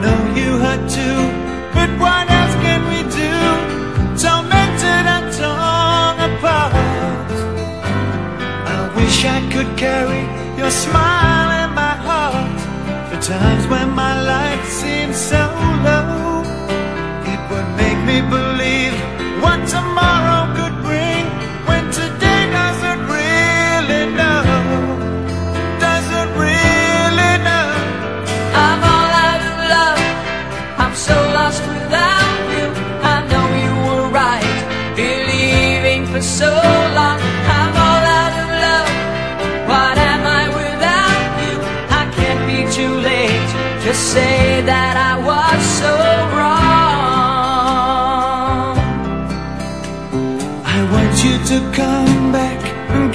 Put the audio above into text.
know you hurt too, but what else can we do? Tormented and torn apart. I wish I could carry your smile in my heart. For times when my life seems so low, it would make me believe what tomorrow could bring, when today doesn't really know. Doesn't really know. I'm all out of love, I'm so lost without you. I know you were right, believing for so long. I'm all out of love, what am I without you? I can't be too late, just say that I was so wrong. I want you to come back and